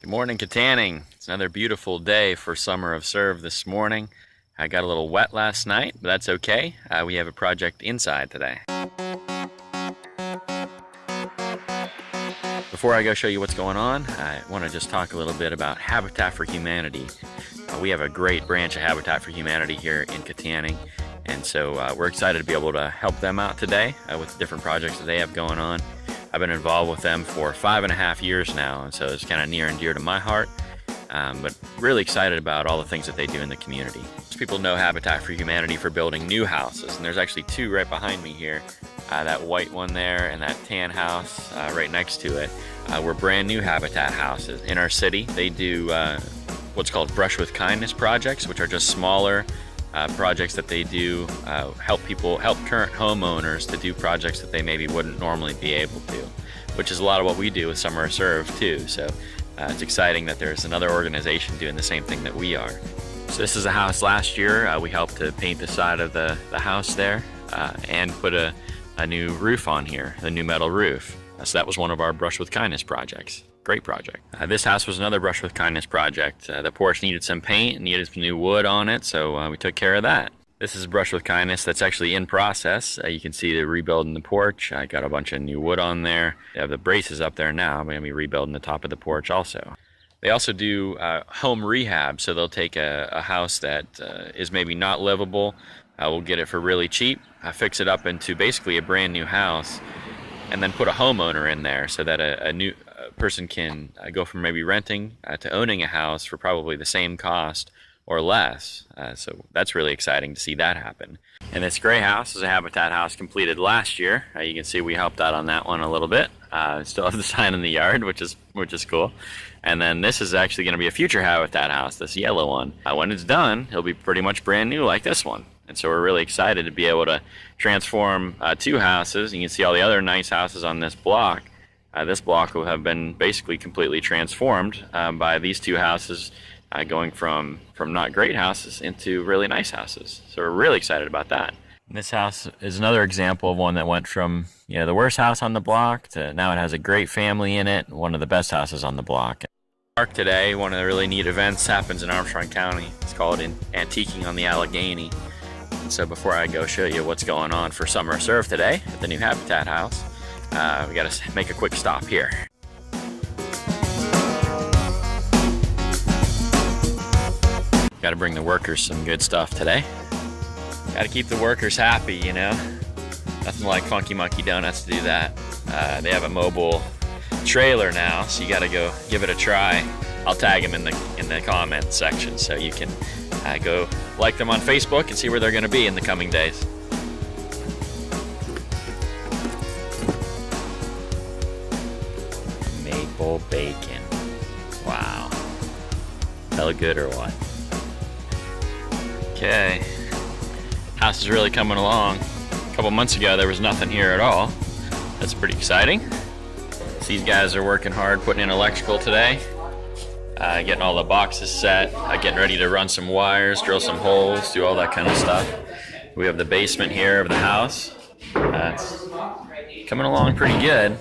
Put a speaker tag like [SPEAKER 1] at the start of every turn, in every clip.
[SPEAKER 1] Good morning, Katanning. It's another beautiful day for Summer of Serve this morning. I got a little wet last night, but that's okay. We have a project inside today. Before I go show you what's going on, I want to just talk a little bit about Habitat for Humanity. We have a great branch of Habitat for Humanity here in Katanning, and so we're excited to be able to help them out today with the different projects that they have going on. I've been involved with them for 5.5 years now, and so it's kind of near and dear to my heart, but really excited about all the things that they do in the community. Most people know Habitat for Humanity for building new houses, and there's actually two right behind me here. That white one there and that tan house right next to it were brand new Habitat houses. In our city, they do what's called Brush with Kindness projects, which are just smaller projects that they do help current homeowners to do projects that they maybe wouldn't normally be able to, which is a lot of what we do with Summer of Serve too. So it's exciting that there's another organization doing the same thing that we are. So this is a house last year. We helped to paint the side of the house there and put a new roof on here, the new metal roof. So that was one of our Brush with Kindness projects. Great project. This house was another Brush with Kindness project. The porch needed some paint, needed some new wood on it, so we took care of that. This is Brush with Kindness that's actually in process. You can see the rebuilding the porch. I got a bunch of new wood on there. They have the braces up there now. I'm going to be rebuilding the top of the porch also. They also do home rehab, so they'll take a house that is maybe not livable. We'll get it for really cheap, fix it up into basically a brand new house, and then put a homeowner in there so that a new person can go from maybe renting to owning a house for probably the same cost or less. So that's really exciting to see that happen. And this gray house is a Habitat house completed last year. You can see we helped out on that one a little bit. Still have the sign in the yard, which is cool. And then this is actually going to be a future Habitat house, this yellow one. When it's done, it'll be pretty much brand new like this one. And so we're really excited to be able to transform two houses. You can see all the other nice houses on this block. This block will have been basically completely transformed by these two houses going from not great houses into really nice houses. So we're really excited about that. And this house is another example of one that went from the worst house on the block to now it has a great family in it, one of the best houses on the block. Park today, one of the really neat events happens in Armstrong County. It's called Antiquing on the Allegheny. So before I go show you what's going on for Summer of Serve today at the new Habitat house, we got to make a quick stop here. Got to bring the workers some good stuff today. Got to keep the workers happy, Nothing like Funky Monkey Donuts to do that. They have a mobile trailer now, so you got to go give it a try. I'll tag them in the comments section so you can go like them on Facebook and see where they're going to be in the coming days. Maple bacon. Wow. Hella good or what? Okay. House is really coming along. A couple months ago there was nothing here at all. That's pretty exciting. So these guys are working hard putting in electrical today. Getting all the boxes set, getting ready to run some wires, drill some holes, do all that kind of stuff. We have the basement here of the house. It's coming along pretty good.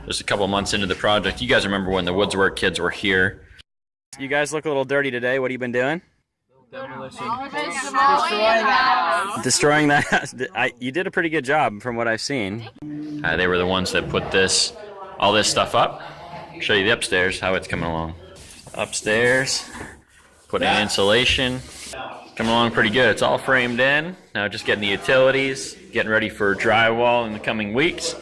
[SPEAKER 1] Just a couple months into the project. You guys remember when the Woodswork kids were here? You guys look a little dirty today. What have you been doing?
[SPEAKER 2] Demolition.
[SPEAKER 1] Destroying that house. You did a pretty good job from what I've seen. They were the ones that put all this stuff up. I'll show you the upstairs, how it's coming along. Upstairs, putting in insulation, coming along pretty good. It's all framed in. Now just getting the utilities, getting ready for drywall in the coming weeks.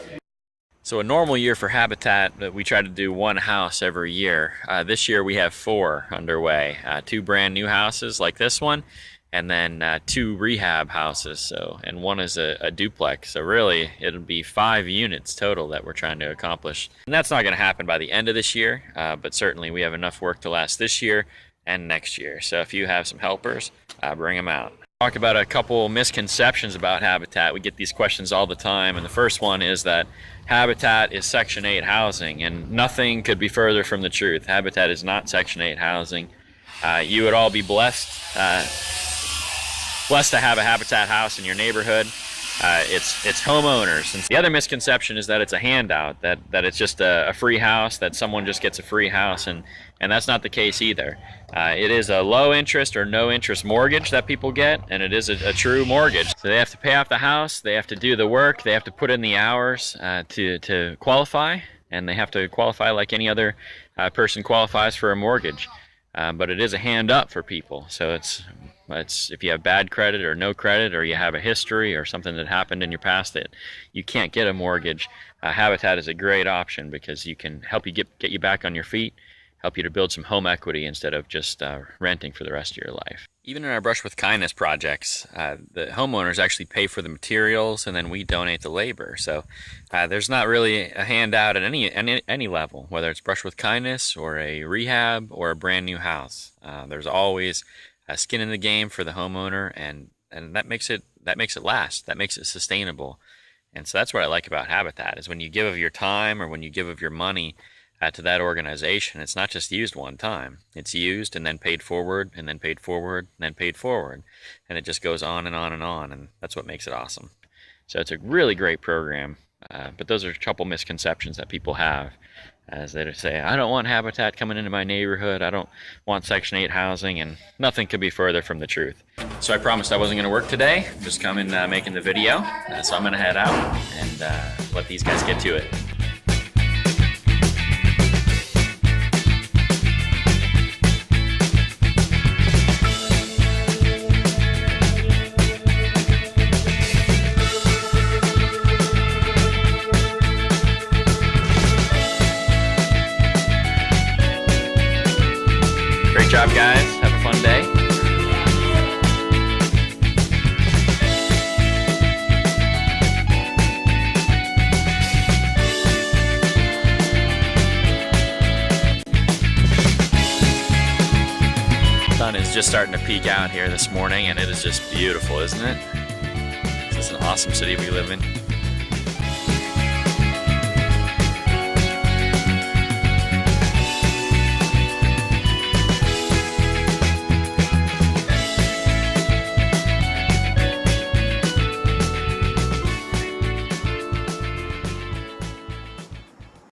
[SPEAKER 1] So a normal year for Habitat, we try to do one house every year. This year we have 4 underway. 2 brand new houses like this one, and then 2 rehab houses. And one is a duplex. So really it'll be 5 units total that we're trying to accomplish. And that's not going to happen by the end of this year, but certainly we have enough work to last this year and next year. So if you have some helpers, bring them out. Talk about a couple misconceptions about Habitat. We get these questions all the time, and the first one is that Habitat is Section 8 housing, and nothing could be further from the truth. Habitat is not Section 8 housing. You would all be blessed to have a Habitat house in your neighborhood. It's homeowners. And the other misconception is that it's a handout, that it's just a free house, that someone just gets a free house, and that's not the case either. It is a low interest or no interest mortgage that people get, and it is a true mortgage. So they have to pay off the house, they have to do the work, they have to put in the hours to qualify, and they have to qualify like any other person qualifies for a mortgage. But it is a hand up for people. So it's if you have bad credit or no credit, or you have a history or something that happened in your past that you can't get a mortgage, Habitat is a great option because you can help you get you back on your feet, help you to build some home equity instead of just renting for the rest of your life. Even in our Brush with Kindness projects, the homeowners actually pay for the materials, and then we donate the labor. So there's not really a handout at any level, whether it's Brush with Kindness or a rehab or a brand new house. There's always a skin in the game for the homeowner, and that makes it last. That makes it sustainable. And so that's what I like about Habitat, is when you give of your time or when you give of your money to that organization, it's not just used one time. It's used and then paid forward, and then paid forward, and then paid forward. And it just goes on and on and on, and that's what makes it awesome. So it's a really great program, but those are a couple misconceptions that people have, as they say, I don't want Habitat coming into my neighborhood, I don't want Section 8 housing, and nothing could be further from the truth. So I promised I wasn't going to work today, just coming making the video, so I'm going to head out and let these guys get to it. Great job, guys. Have a fun day. Sun is just starting to peek out here this morning, and it is just beautiful, isn't it? This is an awesome city we live in.